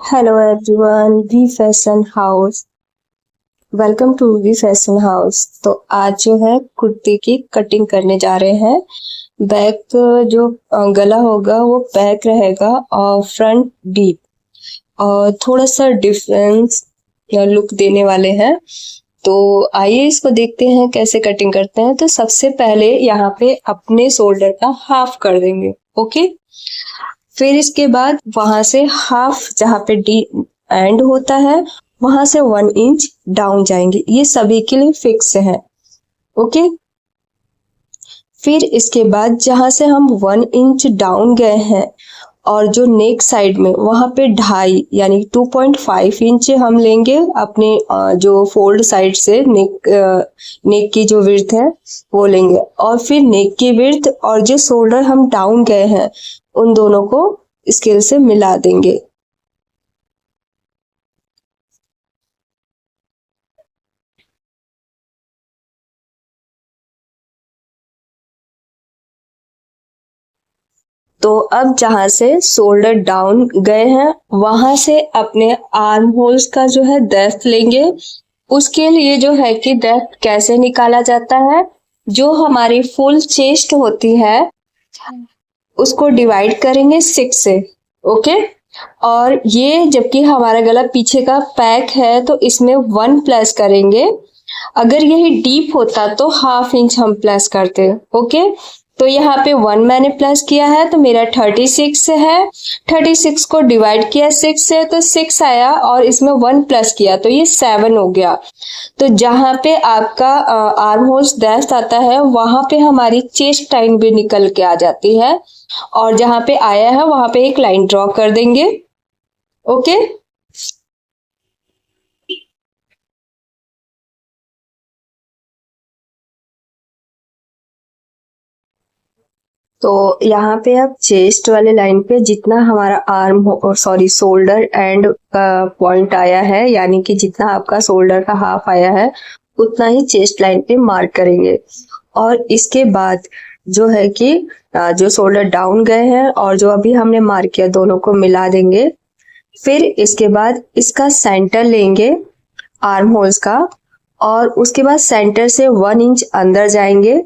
Hello everyone, V fashion house. Welcome to V fashion house. तो आज जो है कुर्ती की कटिंग करने जा रहे हैं। बैक जो गला होगा वो बैक रहेगा और फ्रंट डीप और थोड़ा सा डिफरेंस लुक देने वाले हैं। तो आइए इसको देखते हैं कैसे कटिंग करते हैं। तो सबसे पहले यहाँ पे अपने शोल्डर का हाफ कर देंगे। ओके, फिर इसके बाद वहां से हाफ जहाँ पे डी एंड होता है वहां से 1 इंच डाउन जाएंगे। ये सभी के लिए फिक्स है। ओके, फिर इसके बाद जहां से हम 1 इंच डाउन गए हैं और जो नेक साइड में वहां पे 2.5 यानी 2.5 इंच हम लेंगे अपने जो फोल्ड साइड से नेक की जो विड्थ है वो लेंगे और फिर नेक की विड्थ और जो शोल्डर हम डाउन गए हैं उन दोनों को स्केल से मिला देंगे। तो अब जहां से शोल्डर डाउन गए हैं वहां से अपने आर्म होल्स का जो है डेप्थ लेंगे। उसके लिए जो है कि डेप्थ कैसे निकाला जाता है, जो हमारी फुल चेस्ट होती है उसको डिवाइड करेंगे 6 से। ओके, और ये जबकि हमारा गला पीछे का पैक है तो इसमें 1 प्लस करेंगे। अगर यही डीप होता तो हाफ इंच हम प्लस करते। ओके, तो यहाँ पे 1 मैंने प्लस किया है तो मेरा 36 है। 36 को डिवाइड किया 6 से तो 6 आया और इसमें 1 प्लस किया तो ये 7 हो गया। तो जहाँ पे आपका आर्म होल्स डेप्थ आता है वहां पे हमारी चेस्ट लाइन भी निकल के आ जाती है और जहां पे आया है वहां पे एक लाइन ड्रॉ कर देंगे। ओके, तो यहाँ पे आप चेस्ट वाले लाइन पे जितना हमारा आर्म हो सॉरी शोल्डर एंड का पॉइंट आया है यानी कि जितना आपका शोल्डर का हाफ आया है उतना ही चेस्ट लाइन पे मार्क करेंगे। और इसके बाद जो है कि जो शोल्डर डाउन गए हैं और जो अभी हमने मार्क किया दोनों को मिला देंगे। फिर इसके बाद इसका सेंटर लेंगे आर्म होल्स का और उसके बाद सेंटर से 1 इंच अंदर जाएंगे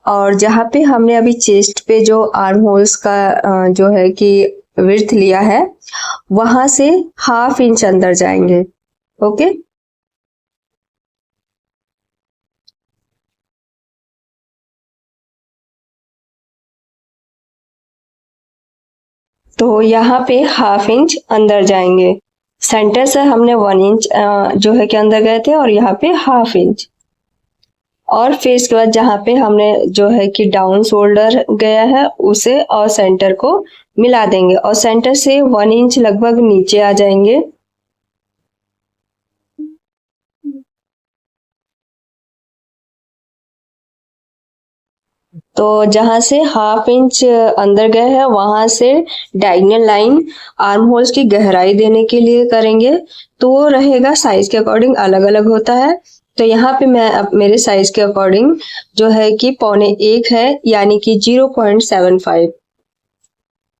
और जहाँ पे हमने अभी चेस्ट पे जो आर्म होल्स का जो है कि विड्थ लिया है वहां से हाफ इंच अंदर जाएंगे। ओके, तो यहाँ पे हाफ इंच अंदर जाएंगे। सेंटर से हमने 1 इंच जो है कि अंदर गए थे और यहाँ पे हाफ इंच। और फिर इसके बाद जहाँ पे हमने जो है कि डाउन शोल्डर गया है उसे और सेंटर को मिला देंगे और सेंटर से 1 इंच लगभग नीचे आ जाएंगे। तो जहां से हाफ इंच अंदर गए हैं वहां से डायगोनल लाइन आर्म होल्स की गहराई देने के लिए करेंगे। तो वो रहेगा साइज के अकॉर्डिंग अलग अलग होता है। तो यहाँ पे मैं मेरे साइज के अकॉर्डिंग जो है कि 1.25 है यानी कि 0.75।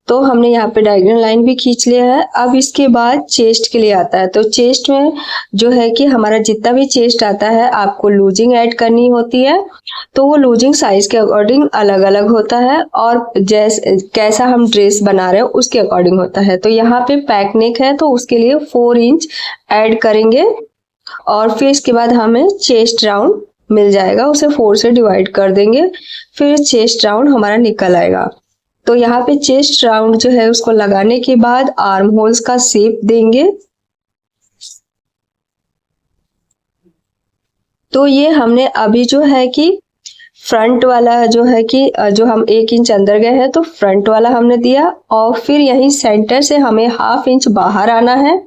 तो हमने यहाँ पे डायगोनल लाइन भी खींच लिया है। अब इसके बाद चेस्ट के लिए आता है। तो चेस्ट में जो है कि हमारा जितना भी चेस्ट आता है आपको लूजिंग ऐड करनी होती है। तो वो लूजिंग साइज के अकॉर्डिंग अलग अलग होता है और जैसे कैसा हम ड्रेस बना रहे हो उसके अकॉर्डिंग होता है। तो यहाँ पे पैक नेक है तो उसके लिए 4 इंच ऐड करेंगे और फिर इसके बाद हमें चेस्ट राउंड मिल जाएगा, उसे 4 से डिवाइड कर देंगे। फिर चेस्ट राउंड हमारा निकल आएगा। तो यहाँ पे चेस्ट राउंड जो है उसको लगाने के बाद आर्म होल्स का शेप देंगे। तो ये हमने अभी जो है कि फ्रंट वाला जो है कि जो हम 1 इंच अंदर गए हैं तो फ्रंट वाला हमने दिया और फिर यही सेंटर से हमें हाफ इंच बाहर आना है।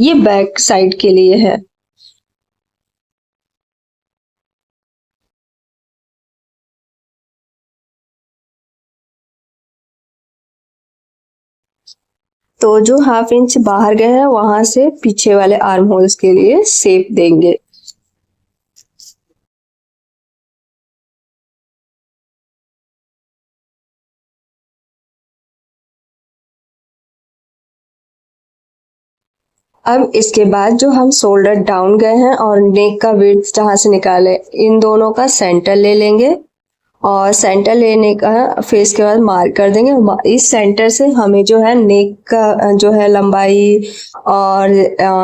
ये बैक साइड के लिए है। तो जो हाफ इंच बाहर गए हैं वहां से पीछे वाले आर्म होल्स के लिए शेप देंगे। अब इसके बाद जो हम शोल्डर डाउन गए हैं और नेक का विड्थ जहाँ से निकाले, इन दोनों का सेंटर ले लेंगे और सेंटर लेने का फिर इसके बाद मार्क कर देंगे। इस सेंटर से हमें जो है नेक का जो है लंबाई और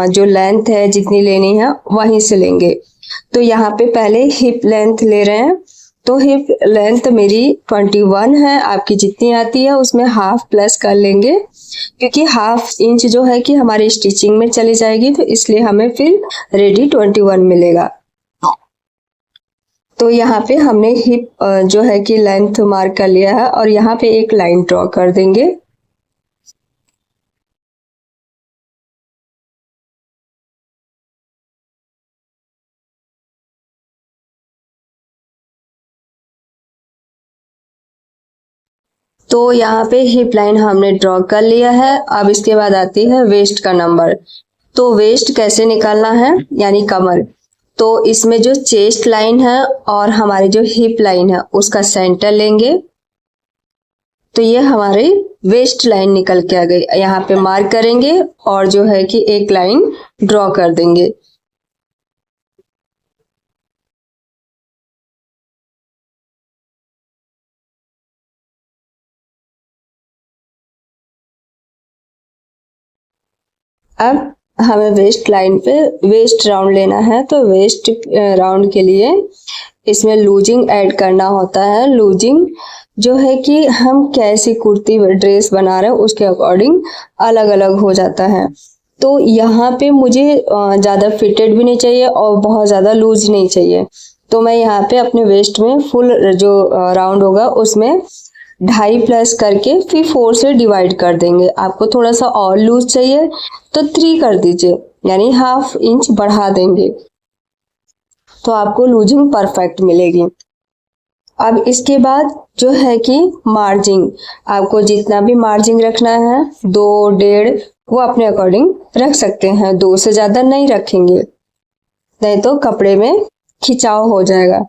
जो लेंथ है जितनी लेनी है वहीं से लेंगे। तो यहाँ पे पहले हिप लेंथ ले रहे हैं, तो हिप लेंथ मेरी 21 है, आपकी जितनी आती है उसमें हाफ प्लस कर लेंगे, क्योंकि हाफ इंच जो है कि हमारी स्टिचिंग में चली जाएगी, तो इसलिए हमें फिर रेडी 21 मिलेगा। तो यहाँ पे हमने हिप जो है कि लेंथ मार्क कर लिया है और यहाँ पे एक लाइन ड्रॉ कर देंगे। तो यहाँ पे हिप लाइन हमने ड्रॉ कर लिया है। अब इसके बाद आती है वेस्ट का नंबर। तो वेस्ट कैसे निकालना है, यानी कमर। तो इसमें जो चेस्ट लाइन है और हमारी जो हिप लाइन है उसका सेंटर लेंगे, तो ये हमारी वेस्ट लाइन निकल के आ गई। यहाँ पे मार्क करेंगे और जो है कि एक लाइन ड्रॉ कर देंगे। अब हमें वेस्ट लाइन पे वेस्ट राउंड लेना है, तो वेस्ट राउंड के लिए इसमें लूजिंग ऐड करना होता है। लूजिंग जो है कि हम कैसी कुर्ती ड्रेस बना रहे हैं उसके अकॉर्डिंग अलग अलग हो जाता है। तो यहाँ पे मुझे ज़्यादा फिटेड भी नहीं चाहिए और बहुत ज़्यादा लूज नहीं चाहिए, तो मैं यहाँ पे अपने वेस्ट में फुल जो राउंड होगा उसमें 2.5 प्लस करके फिर 4 से डिवाइड कर देंगे। आपको थोड़ा सा और लूज चाहिए तो 3 कर दीजिए, यानी हाफ इंच बढ़ा देंगे, तो आपको लूजिंग परफेक्ट मिलेगी। अब इसके बाद जो है कि मार्जिंग, आपको जितना भी मार्जिंग रखना है 2, 1.5 वो अपने अकॉर्डिंग रख सकते हैं, 2 से ज्यादा नहीं रखेंगे, नहीं तो कपड़े में खिंचाव हो जाएगा।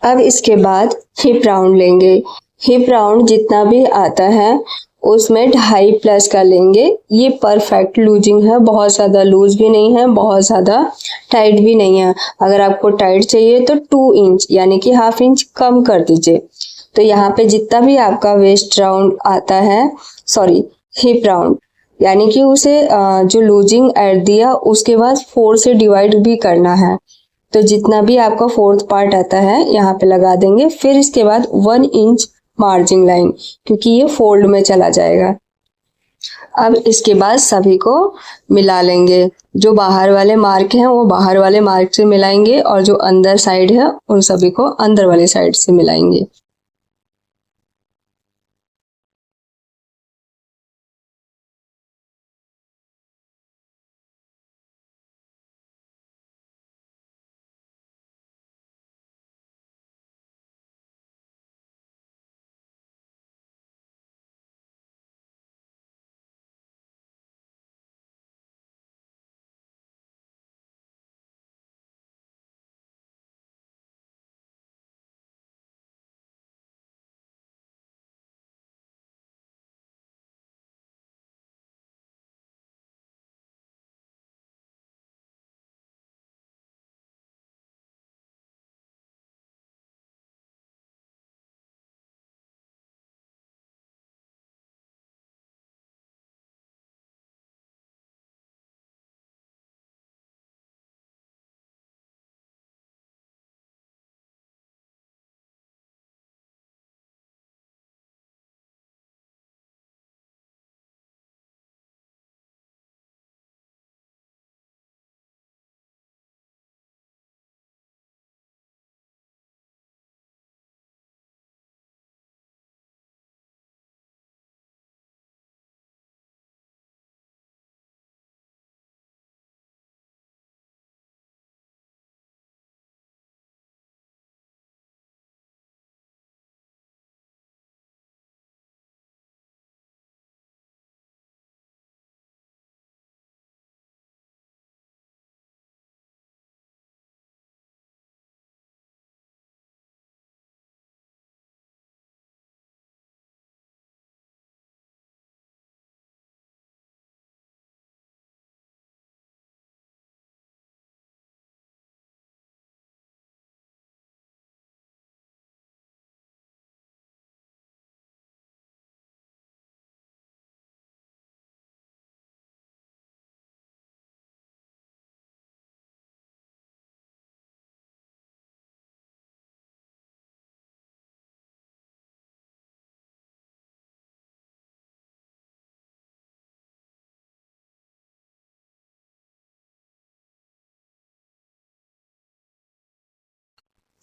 अब इसके बाद हिप राउंड लेंगे। हिप राउंड जितना भी आता है उसमें 2.5 प्लस का लेंगे। ये परफेक्ट लूजिंग है, बहुत ज़्यादा लूज भी नहीं है, बहुत ज़्यादा टाइट भी नहीं है। अगर आपको टाइट चाहिए तो 2 इंच यानी कि हाफ इंच कम कर दीजिए। तो यहाँ पे जितना भी आपका वेस्ट राउंड आता है, सॉरी हिप राउंड, यानी कि उसे जो लूजिंग ऐड दिया उसके बाद 4 से डिवाइड भी करना है। तो जितना भी आपका फोर्थ पार्ट आता है यहाँ पे लगा देंगे। फिर इसके बाद 1 इंच मार्जिंग लाइन, क्योंकि ये फोल्ड में चला जाएगा। अब इसके बाद सभी को मिला लेंगे। जो बाहर वाले मार्क हैं वो बाहर वाले मार्क से मिलाएंगे और जो अंदर साइड है उन सभी को अंदर वाली साइड से मिलाएंगे।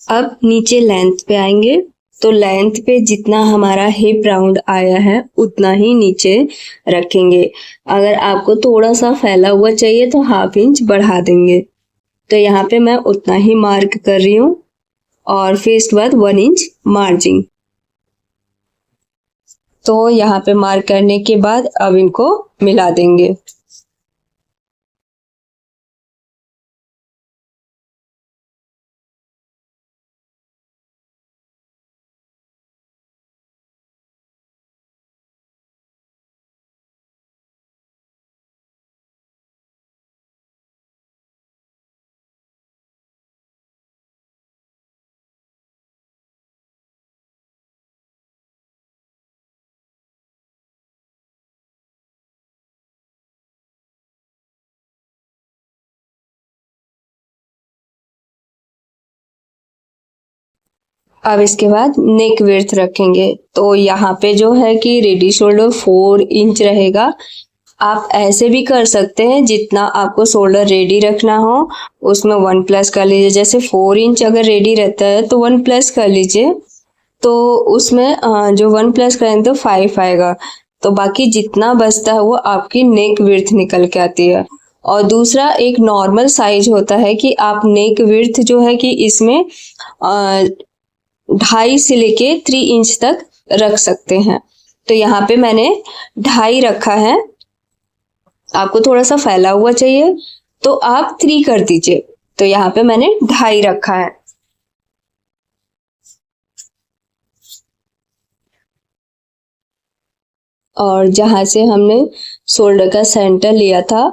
अब नीचे लेंथ पे आएंगे, तो लेंथ पे जितना हमारा हिप राउंड आया है उतना ही नीचे रखेंगे। अगर आपको थोड़ा सा फैला हुआ चाहिए तो 1/2 इंच बढ़ा देंगे। तो यहाँ पे मैं उतना ही मार्क कर रही हूँ और फिर इसके बाद 1 इंच मार्जिन। तो यहाँ पे मार्क करने के बाद अब इनको मिला देंगे। अब इसके बाद नेक विड्थ रखेंगे। तो यहाँ पे जो है कि रेडी शोल्डर 4 इंच रहेगा। आप ऐसे भी कर सकते हैं, जितना आपको शोल्डर रेडी रखना हो उसमें 1 प्लस कर लीजिए। जैसे 4 इंच अगर रेडी रहता है तो 1 प्लस कर लीजिए, तो उसमें जो 1 प्लस करेंगे तो 5 आएगा। तो बाकी जितना बचता है वो आपकी नेक विड्थ निकल के आती है। और दूसरा एक नॉर्मल साइज होता है कि आप नेक विड्थ जो है कि इसमें 2.5 से लेके 3 इंच तक रख सकते हैं। तो यहाँ पे मैंने 2.5 रखा है। आपको थोड़ा सा फैला हुआ चाहिए तो आप 3 कर दीजिए। तो यहाँ पे मैंने 2.5 रखा है। और जहां से हमने शोल्डर का सेंटर लिया था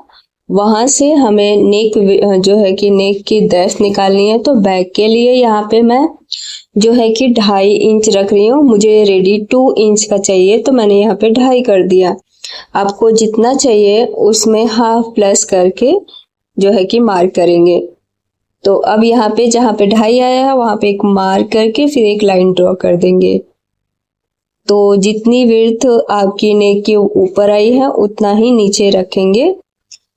वहां से हमें नेक जो है कि नेक की डेप्थ निकालनी है। तो बैक के लिए यहाँ पे मैं जो है कि 2.5 इंच रख रही हूँ। मुझे रेडी 2 इंच का चाहिए तो मैंने यहाँ पे 2.5 कर दिया। आपको जितना चाहिए उसमें हाफ प्लस करके जो है कि मार्क करेंगे। तो अब यहाँ पे जहाँ पे 2.5 आया है वहां पे एक मार्क करके फिर एक लाइन ड्रॉ कर देंगे। तो जितनी विड्थ आपकी नेक के ऊपर आई है उतना ही नीचे रखेंगे।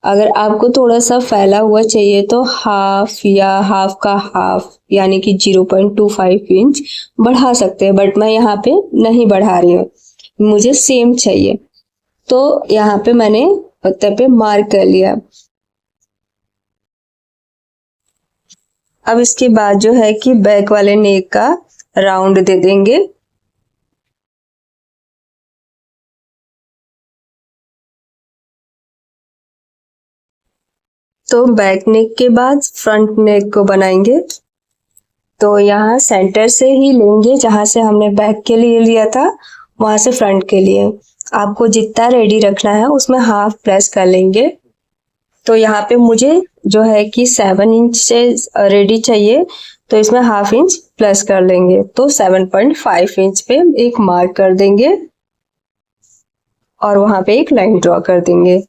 अगर आपको थोड़ा सा फैला हुआ चाहिए तो हाफ या हाफ का हाफ यानी कि 0.25 इंच बढ़ा सकते हैं, बट मैं यहाँ पे नहीं बढ़ा रही हूँ, मुझे सेम चाहिए। तो यहाँ पे मैंने उत्तर पे मार्क कर लिया। अब इसके बाद जो है कि बैक वाले नेक का राउंड दे देंगे। तो बैक नेक के बाद फ्रंट नेक को बनाएंगे। तो यहाँ सेंटर से ही लेंगे, जहां से हमने बैक के लिए लिया था वहां से फ्रंट के लिए आपको जितना रेडी रखना है उसमें हाफ प्लस कर लेंगे। तो यहाँ पे मुझे जो है कि 7 इंच से रेडी चाहिए, तो इसमें हाफ इंच प्लस कर लेंगे। तो 7.5 इंच पे एक मार्क कर देंगे और वहां पे एक लाइन ड्रॉ कर देंगे।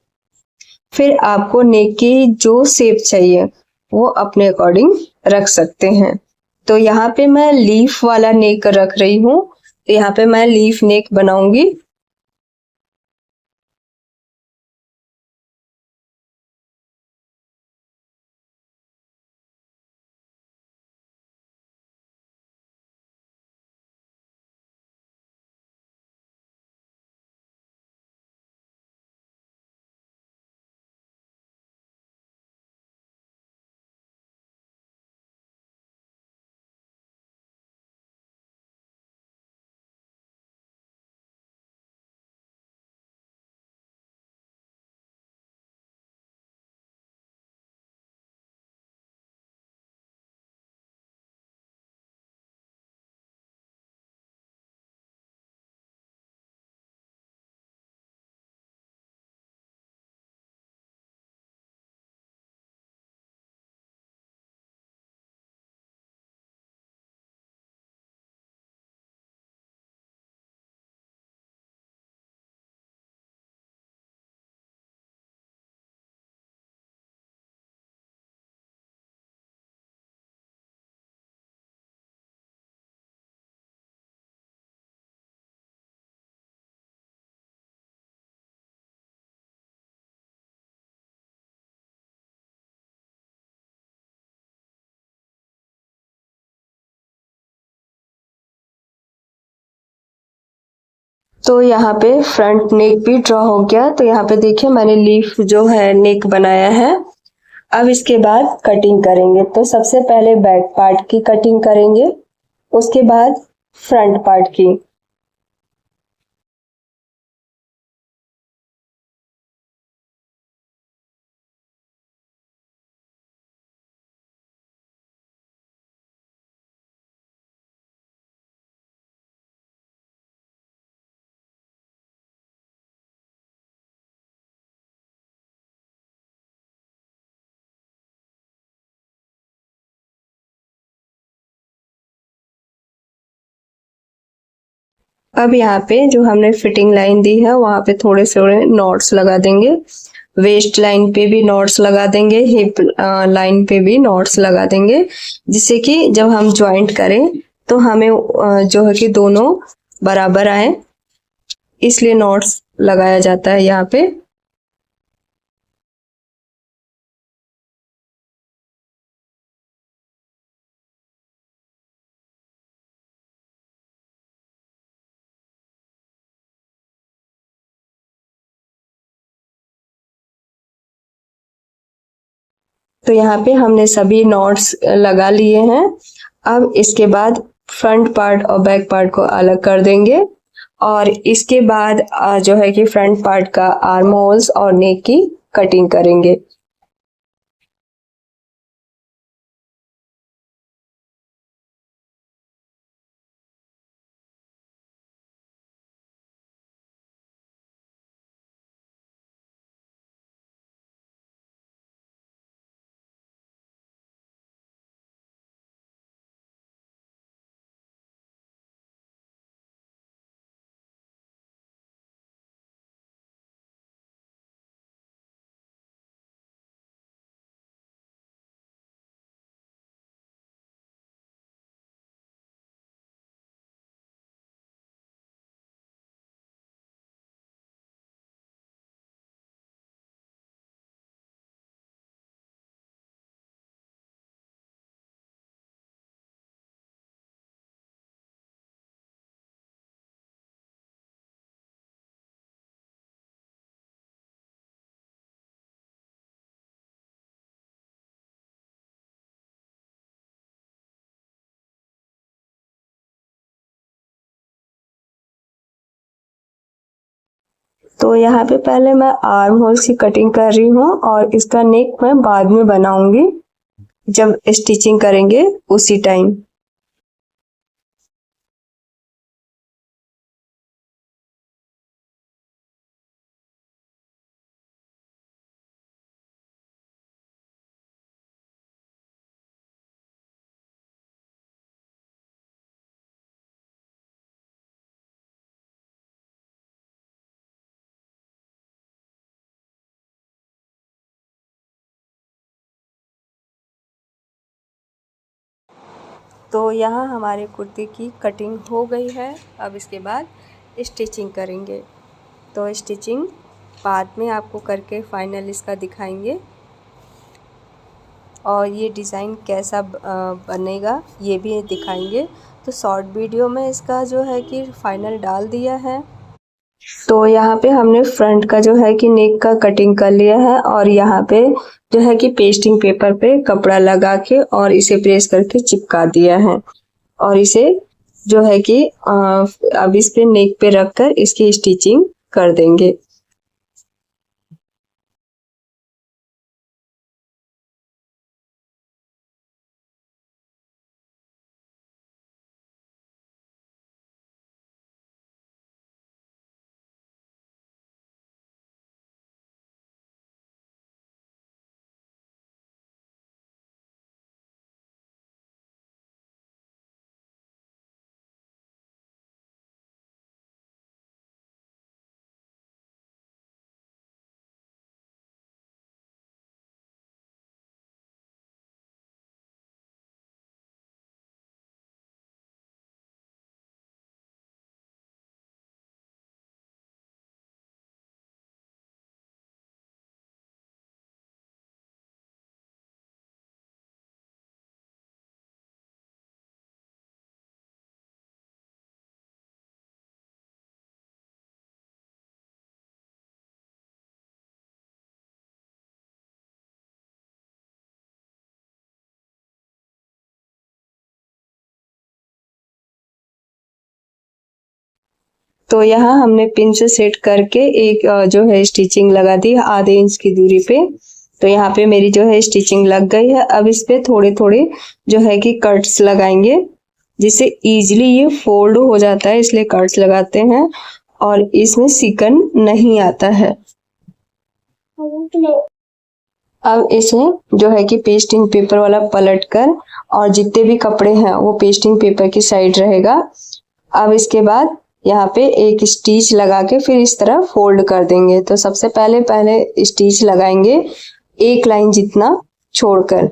फिर आपको नेक की जो शेप चाहिए वो अपने अकॉर्डिंग रख सकते हैं। तो यहाँ पे मैं लीफ वाला नेक रख रही हूँ। तो यहाँ पे मैं लीफ नेक बनाऊंगी। तो यहाँ पे फ्रंट नेक भी ड्रॉ हो गया। तो यहाँ पे देखिए मैंने लीफ जो है नेक बनाया है। अब इसके बाद कटिंग करेंगे। तो सबसे पहले बैक पार्ट की कटिंग करेंगे, उसके बाद फ्रंट पार्ट की। अब यहाँ पे जो हमने फिटिंग लाइन दी है वहां पे थोड़े थोड़े नॉट्स लगा देंगे। वेस्ट लाइन पे भी नॉट्स लगा देंगे, हिप लाइन पे भी नॉट्स लगा देंगे, जिससे कि जब हम ज्वाइंट करें तो हमें जो है कि दोनों बराबर आए, इसलिए नॉट्स लगाया जाता है यहाँ पे। तो यहाँ पे हमने सभी नॉट्स लगा लिए हैं। अब इसके बाद फ्रंट पार्ट और बैक पार्ट को अलग कर देंगे, और इसके बाद जो है कि फ्रंट पार्ट का आर्म होल्स और नेक की कटिंग करेंगे। तो यहाँ पे पहले मैं आर्म होल्स की कटिंग कर रही हूँ, और इसका नेक मैं बाद में बनाऊंगी जब स्टिचिंग करेंगे उसी टाइम। तो यहाँ हमारे कुर्ते की कटिंग हो गई है। अब इसके बाद स्टिचिंग करेंगे। तो स्टिचिंग बाद में आपको करके फाइनल इसका दिखाएंगे, और ये डिज़ाइन कैसा बनेगा ये भी दिखाएंगे। तो शॉर्ट वीडियो में इसका जो है कि फाइनल डाल दिया है। तो यहाँ पे हमने फ्रंट का जो है कि नेक का कटिंग कर लिया है, और यहाँ पे जो है कि पेस्टिंग पेपर पे कपड़ा लगा के और इसे प्रेस करके चिपका दिया है, और इसे जो है कि अब इस पे नेक पे रखकर इसकी स्टिचिंग कर देंगे। तो यहाँ हमने पिन से सेट करके एक जो है स्टिचिंग लगा दी आधे इंच की दूरी पे। तो यहाँ पे मेरी जो है स्टिचिंग लग गई है। अब इस पे थोड़े थोड़े जो है कि कट्स लगाएंगे, जिससे इजीली ये फोल्ड हो जाता है, इसलिए कट्स लगाते हैं और इसमें सिकन नहीं आता है। अब इसे जो है कि पेस्टिंग पेपर वाला पलट कर, और जितने भी कपड़े हैं वो पेस्टिंग पेपर की साइड रहेगा। अब इसके बाद यहाँ पे एक स्टिच लगा के फिर इस तरह फोल्ड कर देंगे। तो सबसे पहले स्टिच लगाएंगे एक लाइन जितना छोड़कर।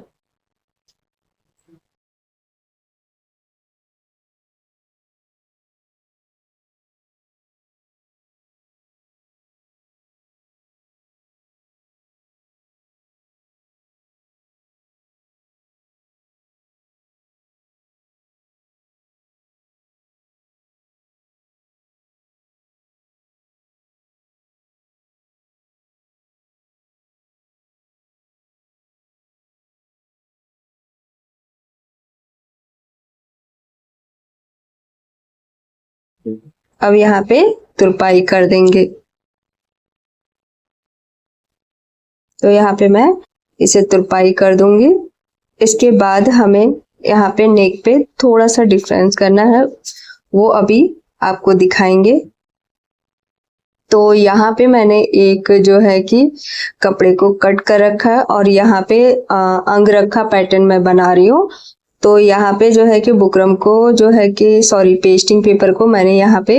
अब यहाँ पे तुरपाई कर देंगे। तो यहाँ पे मैं इसे तुरपाई कर दूंगी। इसके बाद हमें यहाँ पे नेक पे थोड़ा सा डिफरेंस करना है, वो अभी आपको दिखाएंगे। तो यहाँ पे मैंने एक जो है कि कपड़े को कट कर रखा है और यहाँ पे अंगरखा पैटर्न मैं बना रही हूँ। तो यहाँ पे जो है कि बुकरम को जो है कि पेस्टिंग पेपर को मैंने यहाँ पे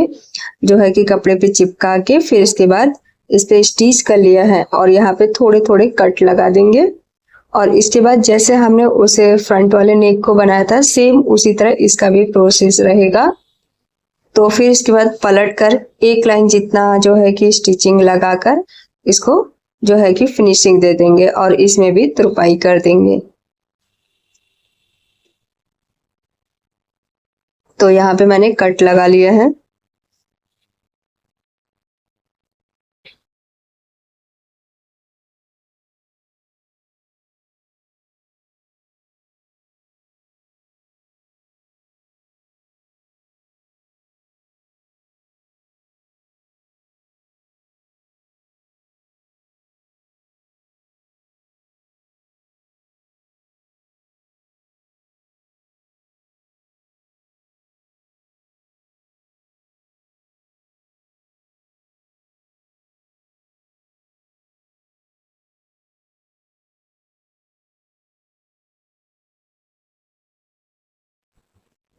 जो है कि कपड़े पे चिपका के फिर इसके बाद इस पे स्टिच कर लिया है और यहाँ पे थोड़े थोड़े कट लगा देंगे। और इसके बाद जैसे हमने उसे फ्रंट वाले नेक को बनाया था, सेम उसी तरह इसका भी प्रोसेस रहेगा। तो फिर इसके बाद पलट कर एक लाइन जितना जो है कि स्टिचिंग लगाकर इसको जो है कि फिनिशिंग दे देंगे और इसमें भी तुरपाई कर देंगे। तो यहाँ पे मैंने कट लगा लिया है।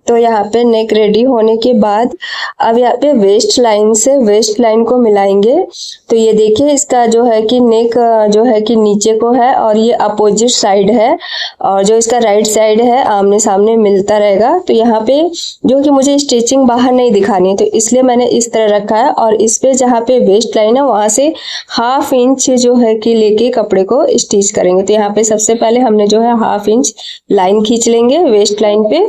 तो यहाँ पे नेक रेडी होने के बाद अब यहाँ पे वेस्ट लाइन से वेस्ट लाइन को मिलाएंगे। तो ये देखिए इसका जो है कि नेक जो है कि नीचे को है और ये अपोजिट साइड है और जो इसका राइट साइड है आमने सामने मिलता रहेगा। तो यहाँ पे जो कि मुझे स्टिचिंग बाहर नहीं दिखानी है तो इसलिए मैंने इस तरह रखा है और इस पे जहाँ पे वेस्ट लाइन है वहां से 1/2 इंच जो है कि लेके कपड़े को स्टिच करेंगे। तो यहाँ पे सबसे पहले हमने जो है 1/2 इंच लाइन खींच लेंगे वेस्ट लाइन पे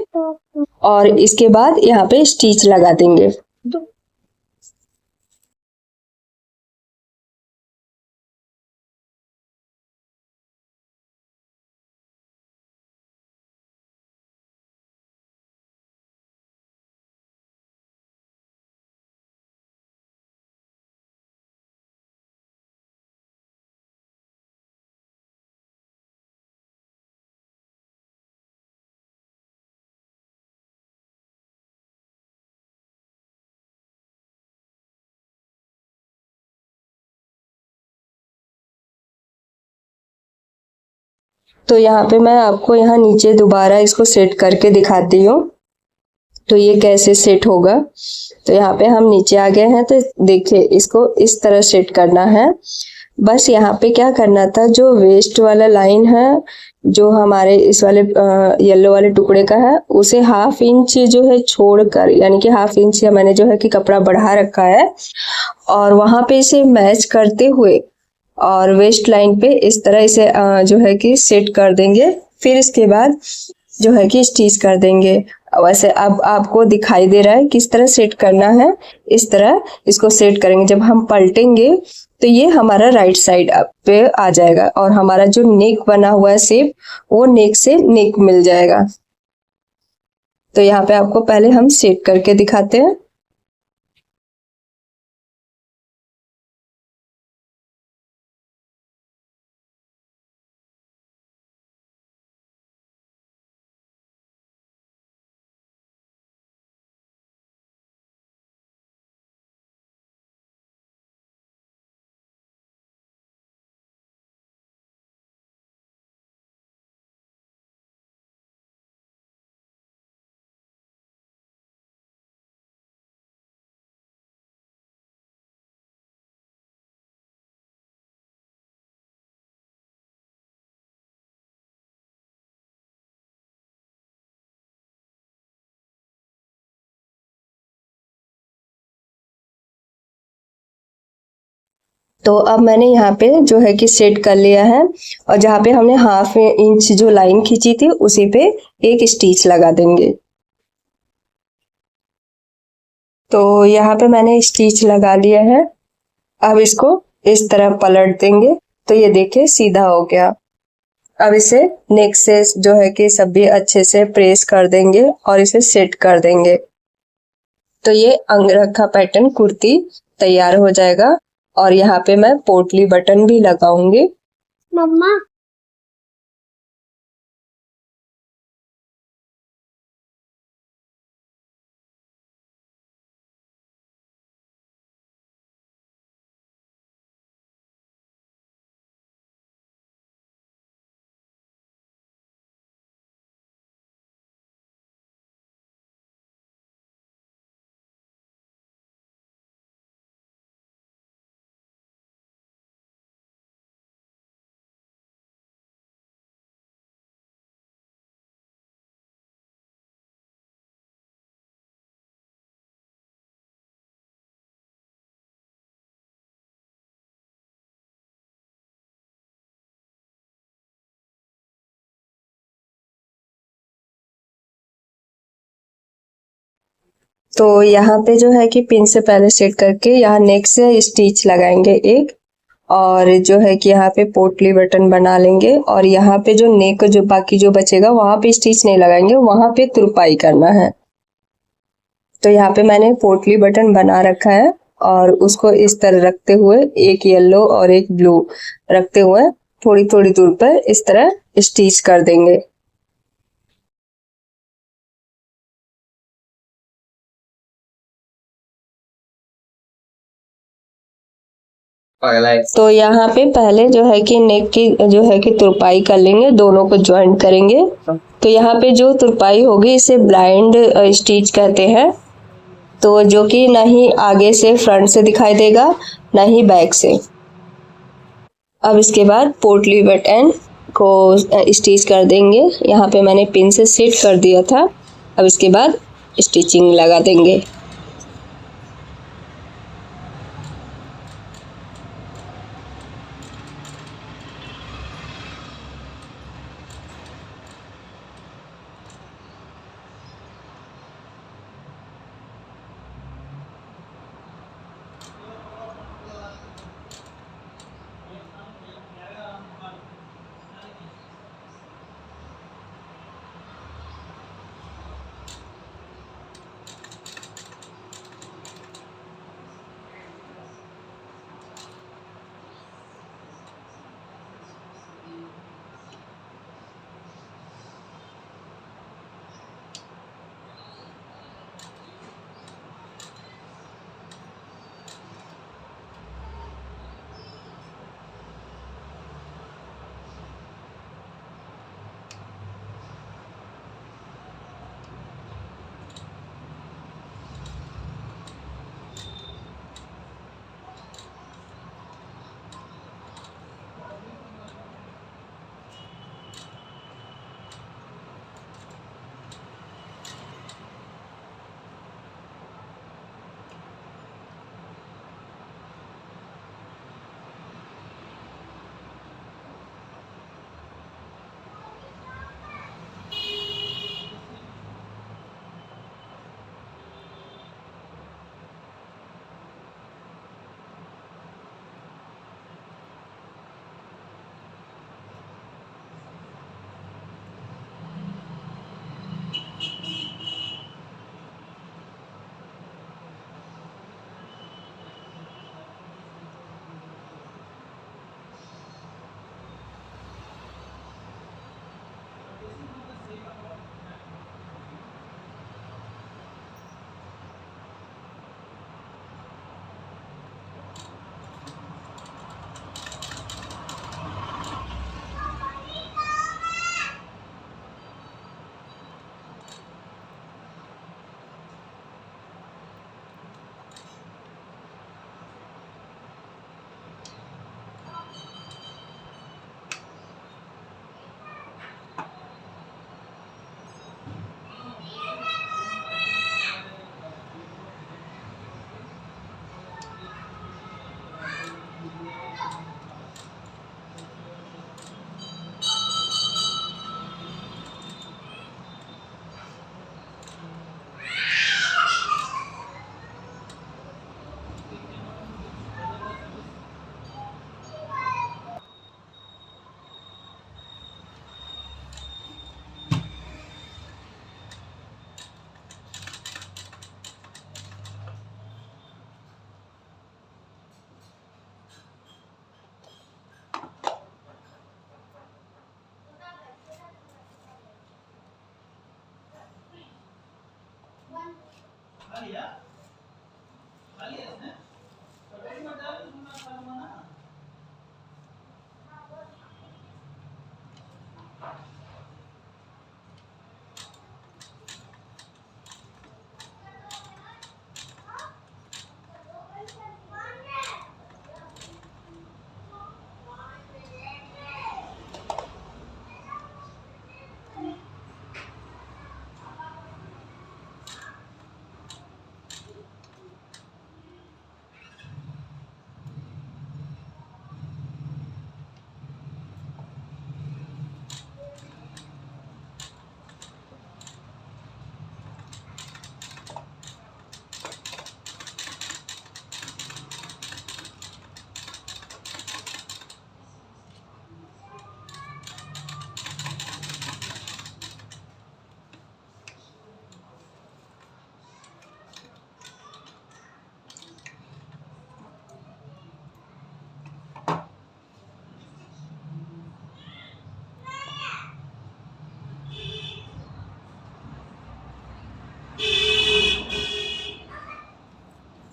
और इसके बाद यहाँ पे स्टिच लगा देंगे। तो यहाँ पे मैं आपको यहाँ नीचे दोबारा इसको सेट करके दिखाती हूँ तो ये कैसे सेट होगा। तो यहाँ पे हम नीचे आ गए हैं तो देखिए इसको इस तरह सेट करना है। बस यहाँ पे क्या करना था, जो वेस्ट वाला लाइन है जो हमारे इस वाले येलो वाले टुकड़े का है उसे 1/2 इंच जो है छोड़कर, यानी कि 1/2 इंच या मैंने जो है कि कपड़ा बढ़ा रखा है और वहां पे इसे मैच करते हुए और वेस्ट लाइन पे इस तरह इसे जो है कि सेट कर देंगे। फिर इसके बाद जो है कि स्टिच कर देंगे। वैसे अब आपको दिखाई दे रहा है किस तरह सेट करना है। इस तरह इसको सेट करेंगे, जब हम पलटेंगे तो ये हमारा राइट साइड पे आ जाएगा और हमारा जो नेक बना हुआ है शेप वो नेक से नेक मिल जाएगा। तो यहाँ पे आपको पहले हम सेट करके दिखाते हैं। तो अब मैंने यहाँ पे जो है कि सेट कर लिया है, और जहाँ पे हमने 1/2 इंच जो लाइन खींची थी उसी पे एक स्टिच लगा देंगे। तो यहाँ पे मैंने स्टिच लगा लिया है। अब इसको इस तरह पलट देंगे तो ये देखिए सीधा हो गया। अब इसे नेक से जो है कि सभी अच्छे से प्रेस कर देंगे और इसे सेट कर देंगे। तो ये अंगरखा पैटर्न कुर्ती तैयार हो जाएगा। और यहाँ पे मैं पोटली बटन भी लगाऊंगी। मम्मा, तो यहाँ पे जो है कि पिन से पहले सेट करके यहाँ नेक से स्टिच लगाएंगे एक, और जो है कि यहाँ पे पोटली बटन बना लेंगे, और यहाँ पे जो नेक जो बाकी जो बचेगा वहां पे स्टिच नहीं लगाएंगे, वहां पे तुरपाई करना है। तो यहाँ पे मैंने पोटली बटन बना रखा है, और उसको इस तरह रखते हुए एक येलो और एक ब्लू रखते हुए थोड़ी थोड़ी दूर पर इस तरह स्टिच कर देंगे। तो यहाँ पे पहले जो है कि नेक की जो है कि तुरपाई कर लेंगे, दोनों को ज्वाइंट करेंगे। तो यहाँ पे जो तुरपाई होगी इसे ब्लाइंड स्टिच कहते हैं। तो जो कि ना ही आगे से फ्रंट से दिखाई देगा, ना ही बैक से। अब इसके बाद पोटली बटन को स्टिच कर देंगे। यहाँ पे मैंने पिन से सेट कर दिया था। अब इसके बाद स्टिचिंग लगा देंगे।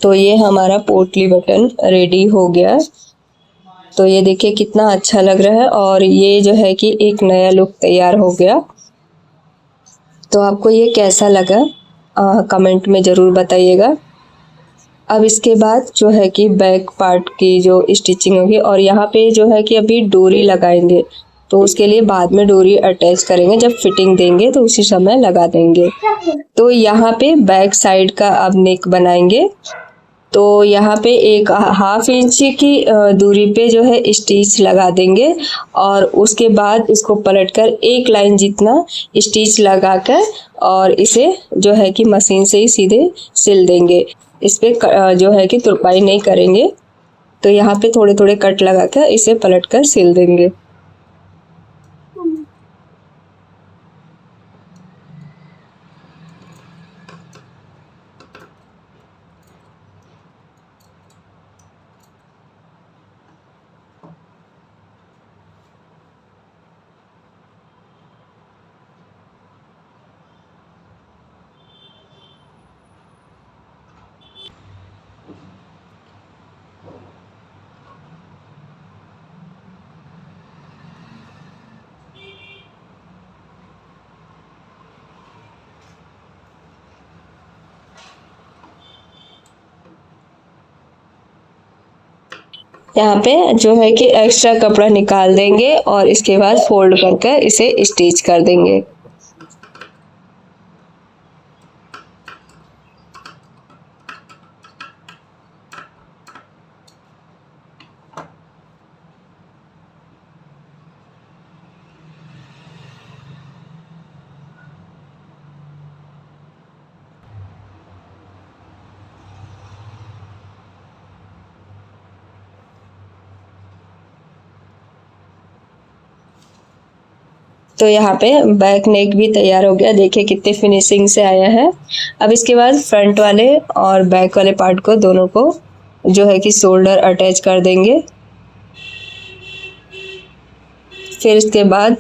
तो ये हमारा पोटली बटन रेडी हो गया। तो ये देखिए कितना अच्छा लग रहा है और ये जो है कि एक नया लुक तैयार हो गया। तो आपको ये कैसा लगा कमेंट में ज़रूर बताइएगा। अब इसके बाद जो है कि बैक पार्ट की जो स्टिचिंग होगी और यहाँ पे जो है कि अभी डोरी लगाएंगे, तो उसके लिए बाद में डोरी अटैच करेंगे, जब फिटिंग देंगे तो उसी समय लगा देंगे। तो यहाँ पे बैक साइड का अब नेक बनाएंगे। तो यहाँ पे एक 1/2 इंच की दूरी पे जो है स्टिच लगा देंगे और उसके बाद इसको पलटकर 1 लाइन जितना स्टिच लगाकर और इसे जो है कि मशीन से ही सीधे सिल देंगे। इस पे जो है कि तुरपाई नहीं करेंगे। तो यहाँ पे थोड़े थोड़े कट लगाकर इसे पलटकर सिल देंगे। यहाँ पे जो है कि एक्स्ट्रा कपड़ा निकाल देंगे और इसके बाद फोल्ड कर इसे स्टिच कर देंगे। तो यहाँ पे बैक नेक भी तैयार हो गया। देखिए कितने फिनिशिंग से आया है। अब इसके बाद फ्रंट वाले और बैक वाले पार्ट को दोनों को जो है कि शोल्डर अटैच कर देंगे। फिर इसके बाद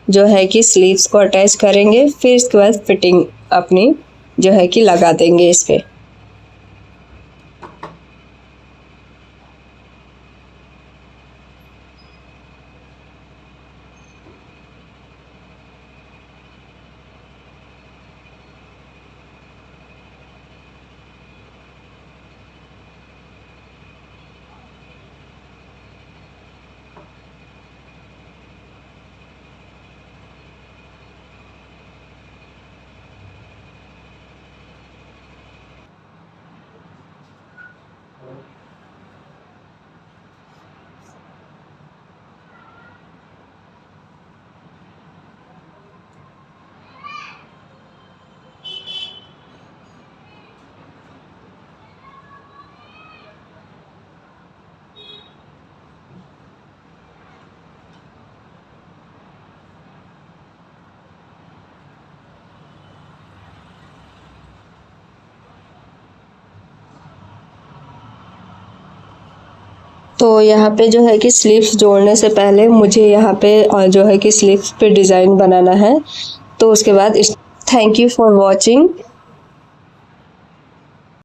जो है कि स्लीव्स को अटैच करेंगे। फिर इसके बाद फिटिंग अपनी जो है कि लगा देंगे इस पे। तो यहाँ पे जो है कि स्लीव्स जोड़ने से पहले मुझे यहाँ पे जो है कि स्लीव्स पे डिज़ाइन बनाना है। तो उसके बाद थैंक यू फॉर वॉचिंग।